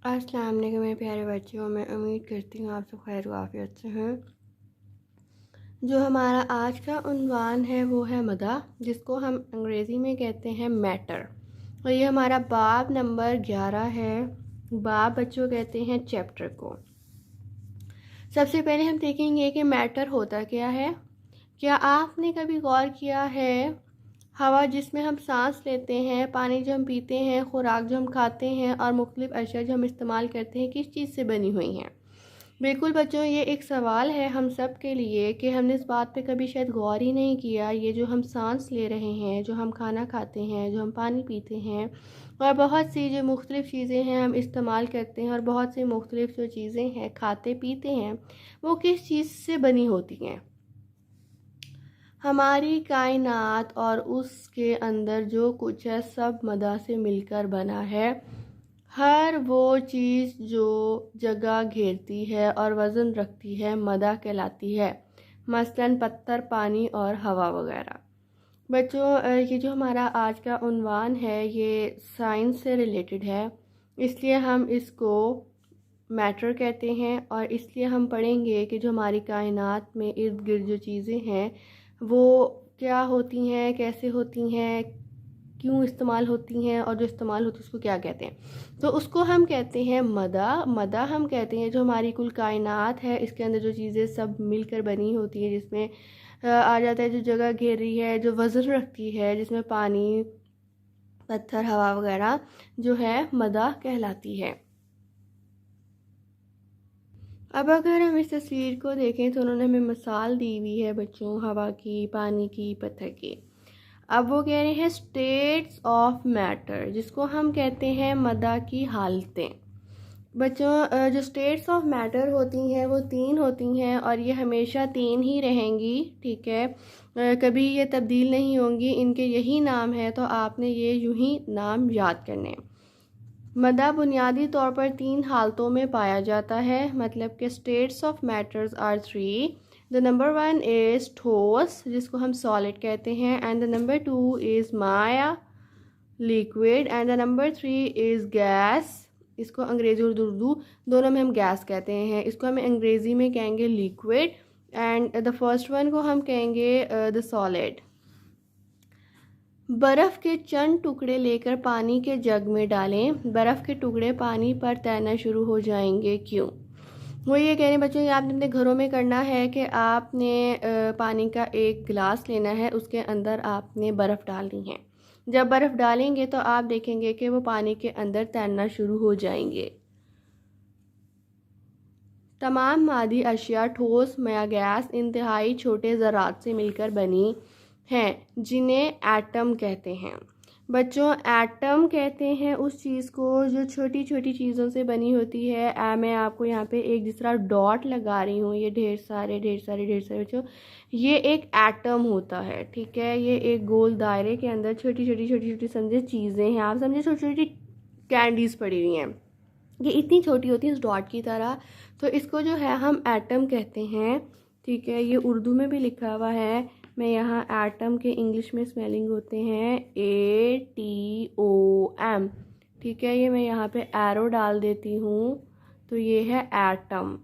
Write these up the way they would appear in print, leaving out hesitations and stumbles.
अस्सलाम वालेकुम मेरे प्यारे बच्चों, मैं उम्मीद करती हूँ आप सब खैर आफियत से हैं। जो हमारा आज का उन्वान है वो है मदा, जिसको हम अंग्रेज़ी में कहते हैं मैटर। और ये हमारा बाब नंबर 11 है। बाब बच्चों कहते हैं चैप्टर को। सबसे पहले हम देखेंगे कि मैटर होता क्या है। क्या आपने कभी गौर किया है, हवा जिसमें हम सांस लेते हैं, पानी जो हम पीते हैं, खुराक जो हम खाते हैं और मुख्तलिफ अशिया जो हम इस्तेमाल करते हैं, किस चीज़ से बनी हुई हैं? बिल्कुल बच्चों, ये एक सवाल है हम सब के लिए कि हमने इस बात पे कभी शायद गौर ही नहीं किया। ये जो हम सांस ले रहे हैं, जो हम खाना खाते हैं, जो हम पानी पीते हैं और बहुत सी जो मुख्तलिफ़ चीज़ें हैं हम इस्तेमाल करते हैं, और बहुत सी मुख्तलिफ़ जो चीज़ें हैं खाते पीते हैं, वो किस चीज़ से बनी होती हैं? हमारी कायनात और उसके अंदर जो कुछ है सब मदा से मिलकर बना है। हर वो चीज़ जो जगह घेरती है और वज़न रखती है मदा कहलाती है। मसलन पत्थर, पानी और हवा वगैरह। बच्चों, ये जो हमारा आज का उन्वान है ये साइंस से रिलेटेड है, इसलिए हम इसको मैटर कहते हैं। और इसलिए हम पढ़ेंगे कि जो हमारी कायनात में इर्द गिर्द जो चीज़ें हैं वो क्या होती हैं, कैसे होती हैं, क्यों इस्तेमाल होती हैं, और जो इस्तेमाल होती है उसको क्या कहते हैं। तो उसको हम कहते हैं मदा। मदा हम कहते हैं जो हमारी कुल कायनात है, इसके अंदर जो चीज़ें सब मिलकर बनी होती है, जिसमें आ जाता है जो जगह घेर रही है, जो वज़न रखती है, जिसमें पानी, पत्थर, हवा वगैरह जो है मदा कहलाती है। अब अगर हम इस तस्वीर को देखें तो उन्होंने हमें मिसाल दी हुई है बच्चों, हवा की, पानी की, पत्थर की। अब वो कह रहे हैं स्टेट्स ऑफ मैटर, जिसको हम कहते हैं मदा की हालतें। बच्चों, जो स्टेट्स ऑफ मैटर होती हैं वो 3 होती हैं और ये हमेशा 3 ही रहेंगी, ठीक है। कभी ये तब्दील नहीं होंगी। इनके यही नाम है, तो आपने ये यूं ही नाम याद करने हैं। मदा बुनियादी तौर पर 3 हालतों में पाया जाता है, मतलब कि states of matters are 3। The number 1 is ठोस, जिसको हम सॉलिड कहते हैं, एंड द नंबर 2 इज़ माया, liquid, and the number 3 is gas. इसको अंग्रेज़ी और उर्दू दोनों में हम गैस कहते हैं। इसको हम अंग्रेज़ी में कहेंगे liquid, and the first one को हम कहेंगे द सॉलिड। बर्फ़ के चंद टुकड़े लेकर पानी के जग में डालें, बर्फ़ के टुकड़े पानी पर तैरना शुरू हो जाएंगे। क्यों? वो ये कह रहे हैं बच्चों, ये आपने अपने घरों में करना है कि आपने पानी का एक गिलास लेना है, उसके अंदर आपने बर्फ़ डालनी है। जब बर्फ़ डालेंगे तो आप देखेंगे कि वो पानी के अंदर तैरना शुरू हो जाएंगे। तमाम मादी अशिया ठोस, मया, गैस इंतहाई छोटे ज़रात से मिलकर बनी हैं, जिन्हें एटम कहते हैं। बच्चों, एटम कहते हैं उस चीज़ को जो छोटी छोटी चीज़ों से बनी होती है। मैं आपको यहाँ पे एक जिस तरह डॉट लगा रही हूँ, ये ढेर सारे ढेर सारे ढेर सारे बच्चों, ये एक एटम होता है, ठीक है। ये एक गोल दायरे के अंदर छोटी छोटी छोटी छोटी समझे चीज़ें हैं, आप समझे छोटी छोटी कैंडीज़ पड़ी हुई हैं, ये इतनी छोटी होती है इस डॉट की तरह। तो इसको जो है हम एटम कहते हैं, ठीक है। ये उर्दू में भी लिखा हुआ है। मैं यहाँ एटम के इंग्लिश में स्पेलिंग होते हैं ATOM, ठीक है। ये मैं यहाँ पे एरो डाल देती हूँ, तो ये है एटम।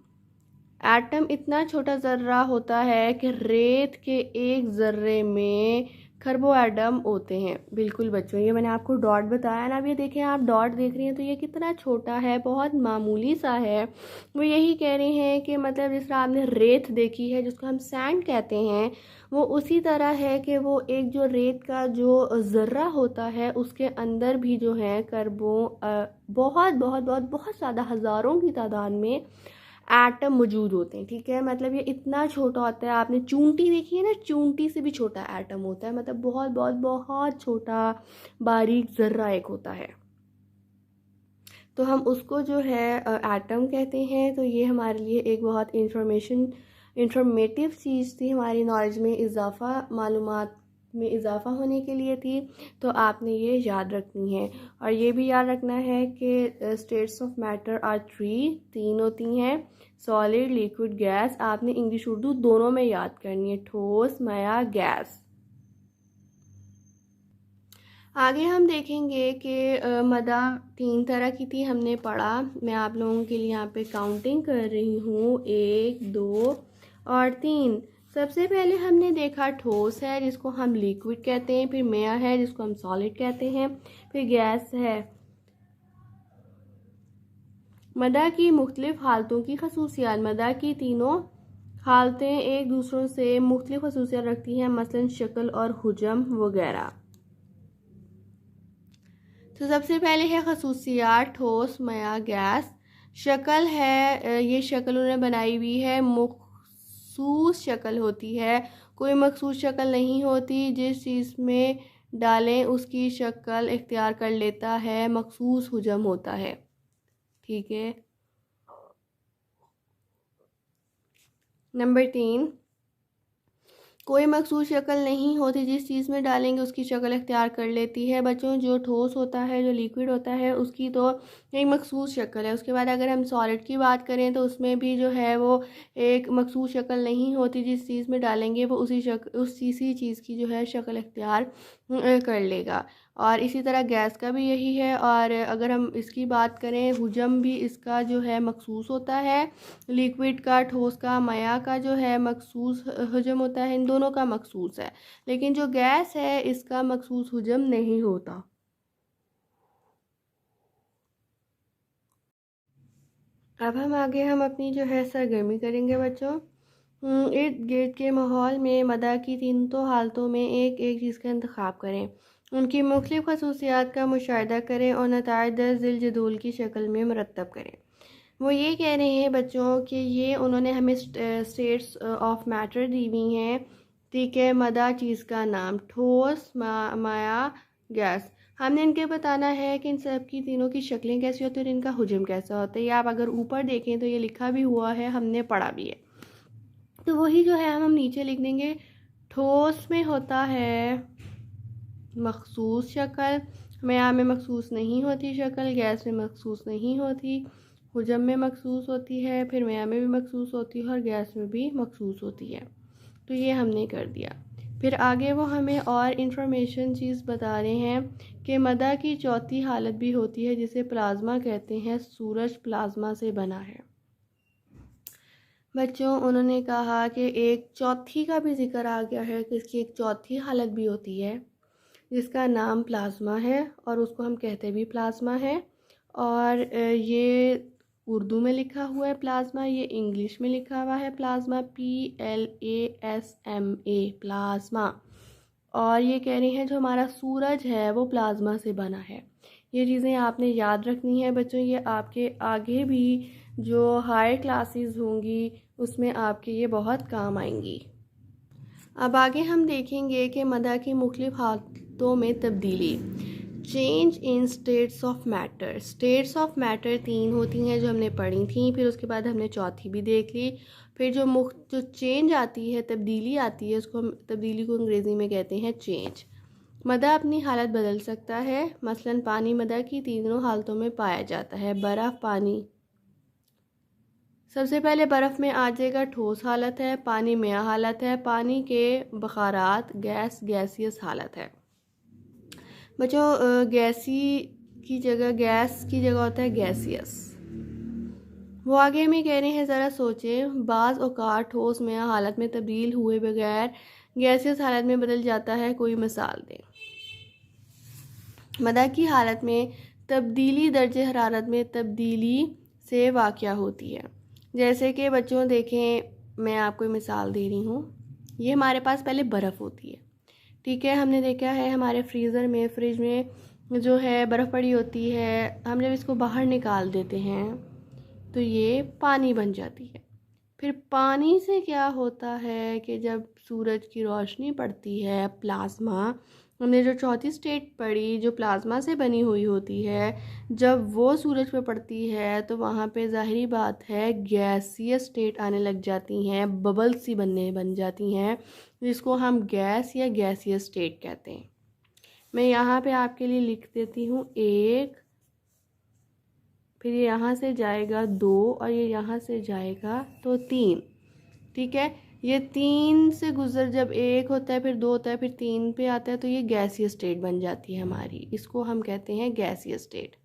एटम इतना छोटा ज़र्रा होता है कि रेत के एक ज़र्रे में खरबों एटम होते हैं। बिल्कुल बच्चों, ये मैंने आपको डॉट बताया ना, अब ये देखें, आप डॉट देख रही हैं तो ये कितना छोटा है, बहुत मामूली सा है। वो यही कह रहे हैं कि मतलब जिस तरह आपने रेत देखी है, जिसको हम सैंड कहते हैं, वो उसी तरह है कि वो एक जो रेत का जो ज़र्रा होता है उसके अंदर भी जो है खरबों बहुत बहुत बहुत बहुत ज़्यादा हज़ारों की तादाद में एटम मौजूद होते हैं, ठीक है। मतलब ये इतना छोटा होता है, आपने चूंटी देखी है ना, चूंटी से भी छोटा एटम होता है, मतलब बहुत बहुत बहुत छोटा बारीक ज़र्रा एक होता है, तो हम उसको जो है एटम कहते हैं। तो ये हमारे लिए एक बहुत इंफॉर्मेटिव चीज़ थी, हमारी नॉलेज में इजाफ़ा, मालूमात में इजाफ़ा होने के लिए थी, तो आपने ये याद रखनी है। और ये भी याद रखना है कि स्टेट्स ऑफ मैटर आर 3 होती हैं, सॉलिड, लिक्विड, गैस। आपने इंग्लिश उर्दू दोनों में याद करनी है, ठोस, मया, गैस। आगे हम देखेंगे कि मदा 3 तरह की थी, हमने पढ़ा। मैं आप लोगों के लिए यहाँ पे काउंटिंग कर रही हूँ, 1 2 और 3। सबसे पहले हमने देखा ठोस है जिसको हम लिक्विड कहते हैं, फिर मेया है जिसको हम सॉलिड कहते हैं, फिर गैस है। मदा की मुख्तलिफ हालतों की खसूसियात। मदा की तीनों हालतें एक दूसरों से मुख्तलिफ खसूसियात रखती हैं, मसलन शक्ल और हुजम वगैरह। तो सबसे पहले है खसूसियात, ठोस, मया, गैस। शक्ल है, ये शक्ल उन्होंने बनाई हुई है, मखसूस शक्ल होती है, कोई मखसूस शक्ल नहीं होती। जिस चीज़ में डालें उसकी शक्ल इख्तियार कर लेता है, मखसूस हुजम होता है। ठीक है। नंबर 3, कोई मखसूस शक्ल नहीं होती, जिस चीज़ में डालेंगे उसकी शक्ल इख्तियार कर लेती है। बच्चों, जो ठोस होता है, जो लिक्विड होता है, उसकी तो एक मखसूस शक्ल है। उसके बाद अगर हम सॉलिड की बात करें तो उसमें भी जो है वो एक मखसूस शक्ल नहीं होती, जिस चीज़ में डालेंगे वो उसी चीज़ की जो है शक्ल इख्तियार कर लेगा। और इसी तरह गैस का भी यही है। और अगर हम इसकी बात करें, हुजम भी इसका जो है मखसूस होता है, लिक्विड का, ठोस का, मया का जो है मखसूस हुजम होता है, इन दोनों का मखसूस है। लेकिन जो गैस है इसका मखसूस हुजम नहीं होता। अब हम अपनी जो है सरगर्मी करेंगे बच्चों। इर्द गिर्द के माहौल में मदा की तीनों हालतों में एक एक चीज़ का इंतखाब करें, उनकी मुख्तलिफ खसूसियात का मुशाहिदा करें और नताइज दर ज़िल जदूल की शक्ल में मरतब करें। वो ये कह रहे हैं बच्चों कि ये उन्होंने हमें स्टेट्स ऑफ मैटर दी हुई हैं। ठीक है, मदा चीज़ का नाम, ठोस, माया, गैस। हमने इनके बताना है कि इन सब की तीनों की शक्लें कैसी होती हैं और इनका हुजम कैसा होता है। ये आप अगर ऊपर देखें तो ये लिखा भी हुआ है, हमने पढ़ा भी है। तो वही जो है हम नीचे लिख देंगे। ठोस में होता है मखसूस शक्ल, मया में मखसूस नहीं होती शक्ल, गैस में मखसूस नहीं होती, हुजम में मखसूस होती है, फिर मया में भी मखसूस होती है और गैस में भी मखसूस होती है। तो ये हमने कर दिया। फिर आगे वो हमें और इंफॉर्मेशन चीज़ बता रहे हैं कि मदा की चौथी हालत भी होती है जिसे प्लाज्मा कहते हैं। सूरज प्लाज्मा से बना है। बच्चों, उन्होंने कहा कि एक चौथी का भी जिक्र आ गया है कि इसकी एक चौथी हालत भी होती है जिसका नाम प्लाज्मा है, और उसको हम कहते भी प्लाज्मा है। और ये उर्दू में लिखा हुआ है प्लाज्मा, ये इंग्लिश में लिखा हुआ है प्लाज्मा, PLASMA, प्लाज्मा। और ये कह रही हैं जो हमारा सूरज है वो प्लाज्मा से बना है। ये चीज़ें आपने याद रखनी है बच्चों, ये आपके आगे भी जो हायर क्लासेस होंगी उसमें आपके ये बहुत काम आएंगी। अब आगे हम देखेंगे कि मदा की मुख्तलिफ हालतों में तब्दीली, change in states of matter. States of matter 3 होती हैं जो हमने पढ़ी थी, फिर उसके बाद हमने चौथी भी देख ली। फिर जो चेंज आती है, तब्दीली आती है, उसको हम तब्दीली को अंग्रेज़ी में कहते हैं चेंज। मदा अपनी हालत बदल सकता है, मसलन पानी मदा की तीनों हालतों में पाया जाता है। बर्फ़, पानी, सबसे पहले बर्फ़ में आ जाएगा ठोस हालत है, पानी में हालत है, पानी के बखारात, गैस गैसियस हालत है। बच्चों, गैस की जगह होता है गैसियस। वो आगे में कह रहे हैं ज़रा सोचें, बाज़ औक़ात ठोस में हालत में तब्दील हुए बगैर गैसियस हालत में बदल जाता है, कोई मिसाल दें। मदा की हालत में तब्दीली दर्जे हरारत में तब्दीली से वाक़या होती है। जैसे कि बच्चों देखें, मैं आपको मिसाल दे रही हूँ। ये हमारे पास पहले बर्फ़ होती है, ठीक है। हमने देखा है हमारे फ्रिज में जो है बर्फ़ पड़ी होती है, हम जब इसको बाहर निकाल देते हैं तो ये पानी बन जाती है। फिर पानी से क्या होता है कि जब सूरज की रोशनी पड़ती है, प्लाज्मा, हमने जो चौथी स्टेट पढ़ी जो प्लाज्मा से बनी हुई होती है, जब वो सूरज पे पड़ती है तो वहाँ पे ज़ाहिरी बात है गैसियस स्टेट आने लग जाती हैं, बबल्स सी बन जाती हैं, जिसको हम गैस या गैसियस स्टेट कहते हैं। मैं यहाँ पे आपके लिए लिख देती हूँ 1, फिर ये यहाँ से जाएगा 2 और ये यहाँ से जाएगा तो 3, ठीक है। ये 3 से गुजर, जब 1 होता है फिर 2 होता है फिर 3 पे आता है तो ये गैसीय स्टेट बन जाती है हमारी, इसको हम कहते हैं गैसीय स्टेट।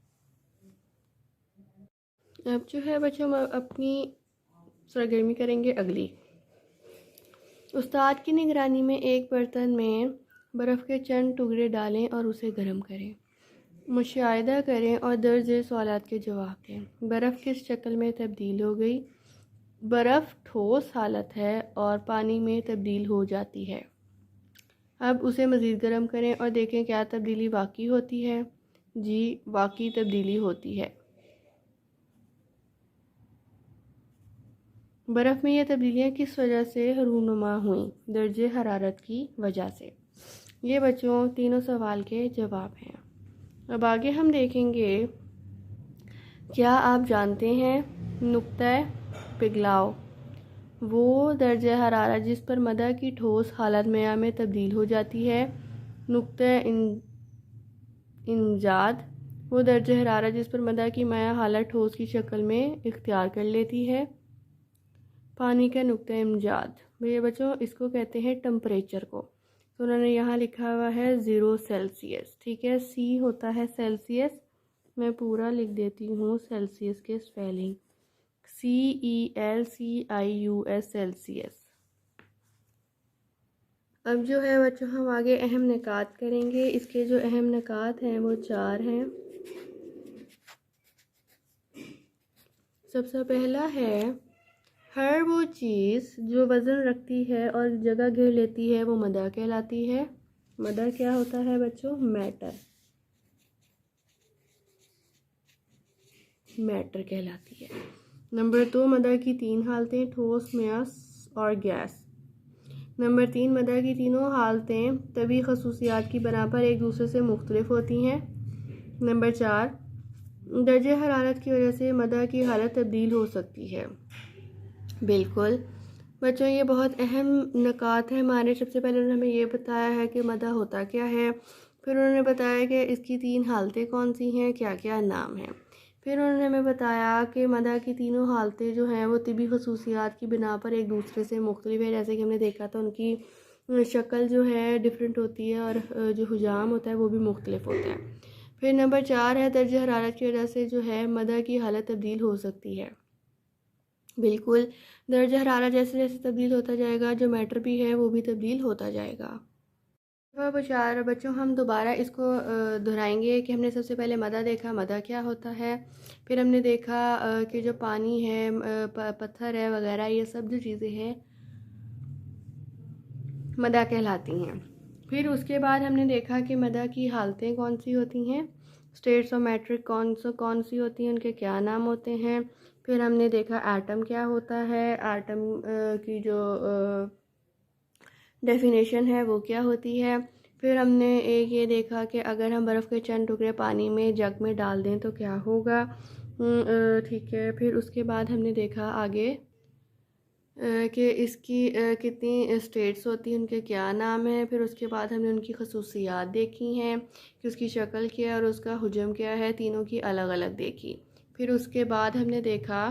अब जो है बच्चों हम अपनी सरगर्मी करेंगे अगली। उस्ताद की निगरानी में एक बर्तन में बर्फ़ के चंद टुकड़े डालें और उसे गर्म करें। मुशाहिदा करें और दर्ज सवालात के जवाब दें। बर्फ़ किस शक्ल में तब्दील हो गई? बर्फ़ ठोस हालत है और पानी में तब्दील हो जाती है। अब उसे मज़ीद गर्म करें और देखें क्या तब्दीली वाकई होती है। जी, वाकई तब्दीली होती है। बर्फ़ में ये तब्दीलियाँ किस वजह से रूनुमा हुई? दर्जे हरारत की वजह से। ये बच्चों तीनों सवाल के जवाब हैं। अब आगे हम देखेंगे, क्या आप जानते हैं नुक्ता पिघलाव वो दर्जे हरारत जिस पर मदा की ठोस हालत मया में तब्दील हो जाती है। नुक्ता इंजाद वो दर्जे हरारत जिस पर मदा की मया हालत ठोस की शक्ल में इख्तियार कर लेती है। पानी का नुक्ता इंजाद, भैया बच्चों इसको कहते हैं टेम्परेचर को। तो उन्होंने यहाँ लिखा हुआ है 0 सेल्सियस, ठीक है। सी होता है सेल्सियस, मैं पूरा लिख देती हूँ सेल्सियस के स्पेलिंग, CELCIUS सेल्सियस। अब जो है बच्चों हम आगे अहम निकात करेंगे। इसके जो अहम निकात हैं वो 4 हैं। सबसे पहला है, हर वो चीज़ जो वज़न रखती है और जगह घेर लेती है वो मदा कहलाती है। मदा क्या होता है बच्चों? मैटर, मैटर कहलाती है। नंबर 2, मदा की 3 हालतें, ठोस, म्यास और गैस। नंबर 3, मदा की तीनों हालतें तभी खसूसियात की बना पर एक दूसरे से मुख्तलिफ होती हैं। नंबर 4, दर्जे हरारत की वजह से मदा की हालत तब्दील हो सकती है। बिल्कुल बच्चों, ये बहुत अहम निकात है हमारे। सबसे पहले उन्होंने हमें ये बताया है कि मदा होता क्या है, फिर उन्होंने बताया कि इसकी 3 हालतें कौन सी हैं, क्या क्या नाम हैं। फिर उन्होंने हमें बताया कि मदा की तीनों हालतें जो हैं वो तिबी खसूसियात की बिना पर एक दूसरे से मुख्तलिफ है। जैसे कि हमने देखा था उनकी शक्ल जो है डिफरेंट होती है और जो हुजाम होता है वो भी मुख्तलिफ होता है। फिर नंबर 4 है, दर्ज हरारत की वजह से जो है मदा की हालत तब्दील हो सकती है। बिल्कुल, दर्ज हरारत जैसे जैसे तब्दील होता जाएगा जो मैटर भी है वो भी तब्दील होता जाएगा। अब बच्चों हम दोबारा इसको दोहराएंगे कि हमने सबसे पहले मदा देखा, मदा क्या होता है। फिर हमने देखा कि जो पानी है, पत्थर है वगैरह, ये सब जो चीज़ें हैं मदा कहलाती हैं। फिर उसके बाद हमने देखा कि मदा की हालतें कौन सी होती हैं, स्टेट्स ऑफ मैटर कौन सी होती हैं, उनके क्या नाम होते हैं। फिर हमने देखा एटम क्या होता है, एटम की जो डेफिनेशन है वो क्या होती है। फिर हमने एक ये देखा कि अगर हम बर्फ़ के चंद टुकड़े पानी में जग में डाल दें तो क्या होगा, ठीक है। फिर उसके बाद हमने देखा आगे कि इसकी कितनी स्टेट्स होती हैं, उनके क्या नाम है। फिर उसके बाद हमने उनकी खसूसियात देखी हैं कि उसकी शक्ल क्या है और उसका हुजम क्या है, तीनों की अलग अलग देखी। फिर उसके बाद हमने देखा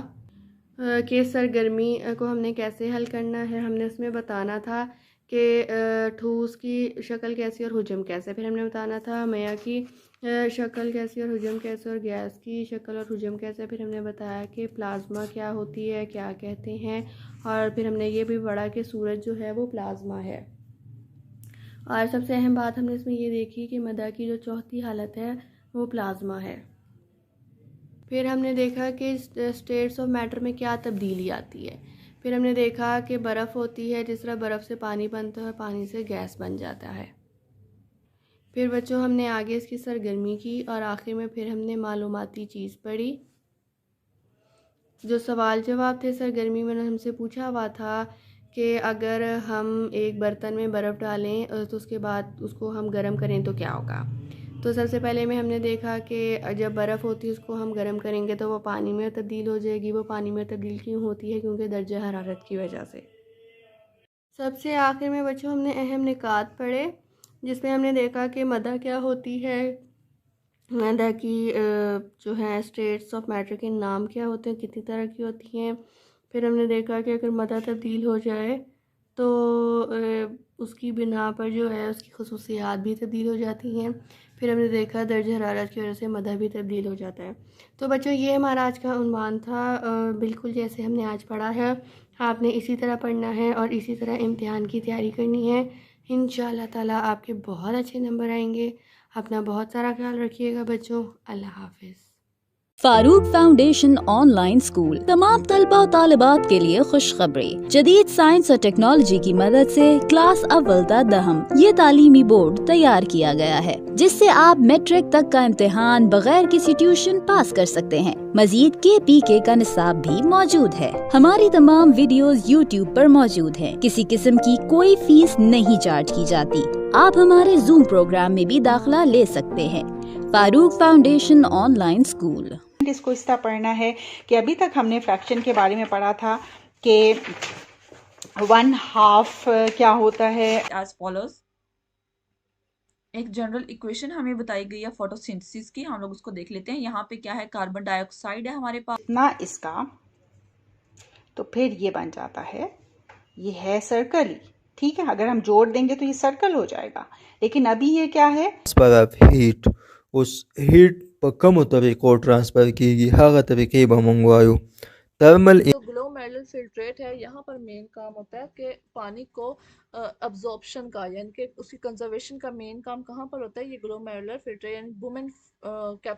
कि सरगर्मी को हमने कैसे हल करना है। हमने उसमें बताना था कि ठोस की शक्ल कैसी और हुजम कैसे। फिर हमने बताना था मया की शक्ल कैसी और हुजम कैसे, और गैस की शक्ल और हुजम कैसे। फिर हमने बताया कि प्लाज्मा क्या होती है, क्या कहते हैं। और फिर हमने ये भी पढ़ा कि सूरज जो है वो प्लाज्मा है। और सबसे अहम बात हमने इसमें ये देखी कि मदा की जो चौथी हालत है वो प्लाज्मा है। फिर हमने देखा कि स्टेट्स ऑफ मैटर में क्या तब्दीली आती है। फिर हमने देखा कि बर्फ़ होती है, जिस तरह बर्फ़ से पानी बनता है और पानी से गैस बन जाता है। फिर बच्चों हमने आगे इसकी सरगर्मी की और आखिर में फिर हमने मालूमाती चीज़ पढ़ी। जो सवाल जवाब थे सरगर्मी में हमसे पूछा हुआ था कि अगर हम एक बर्तन में बर्फ़ डालें तो उसके बाद उसको हम गर्म करें तो क्या होगा। तो सबसे पहले में हमने देखा कि जब बर्फ़ होती है उसको हम गर्म करेंगे तो वो पानी में तब्दील हो जाएगी। वो पानी में तब्दील क्यों होती है? क्योंकि दर्जा हरारत की वजह से। सबसे आखिर में बच्चों हमने अहम निकात पढ़े, जिसमें हमने देखा कि मदा क्या होती है, मदा की जो है स्टेट्स ऑफ मैटर के नाम क्या होते हैं, कितनी तरह की होती हैं। फिर हमने देखा कि अगर मदा तब्दील हो जाए तो उसकी बिना पर जो है उसकी खसूसियात भी तब्दील हो जाती हैं। फिर हमने देखा दर्ज हरारत की वजह से मदह भी तब्दील हो जाता है। तो बच्चों ये हमारा आज का उन्वान था, बिल्कुल जैसे हमने आज पढ़ा है आपने इसी तरह पढ़ना है और इसी तरह इम्तिहान की तैयारी करनी है। इंशाअल्लाह ताला आपके बहुत अच्छे नंबर आएंगे। अपना बहुत सारा ख्याल रखिएगा बच्चों। अल्लाह हाफिज़। फारूक फाउंडेशन ऑनलाइन स्कूल तमाम तलबा और तालिबात के लिए खुशखबरी। जदीद साइंस और टेक्नोलॉजी की मदद से क्लास अव्वल ता दहम ये तालीमी बोर्ड तैयार किया गया है, जिससे आप मैट्रिक तक का इम्तिहान बगैर किसी ट्यूशन पास कर सकते हैं। मजीद KPK का निसाब भी मौजूद है। हमारी तमाम वीडियोस YouTube पर मौजूद हैं। किसी किस्म की कोई फीस नहीं चार्ज की जाती। आप हमारे जूम प्रोग्राम में भी दाखिला ले सकते हैं। Farooq foundation online school. इसको इस तरह पढ़ना है कि अभी तक हमने फ्रैक्शन के बारे में पढ़ा था कि 1/2 क्या होता है। एज फॉलोज, एक जनरल इक्वेशन हमें बताई गई है फोटोसिंथेसिस की, हम लोग उसको देख लेते हैं। यहाँ पे क्या है, कार्बन डाइऑक्साइड है हमारे पास ना इसका, तो फिर ये बन जाता है, ये है सर्कल ही, ठीक है। अगर हम जोड़ देंगे तो ये सर्कल हो जाएगा, लेकिन अभी ये क्या है, हीट उस हीट पर कम तरीक़ों ट्रांसफ़र की हाँ तरीके मंगवायो थर्मल तो ग्लोमेरुलर फिल्ट्रेट है। यहाँ पर मेन काम होता है कि पानी को अब्जॉर्प्शन का, यानी कि उसकी कंजर्वेशन का मेन काम कहाँ पर होता है, ये ग्लोमेरुलर फिल्ट्रेट यानी वुमेन कैप्स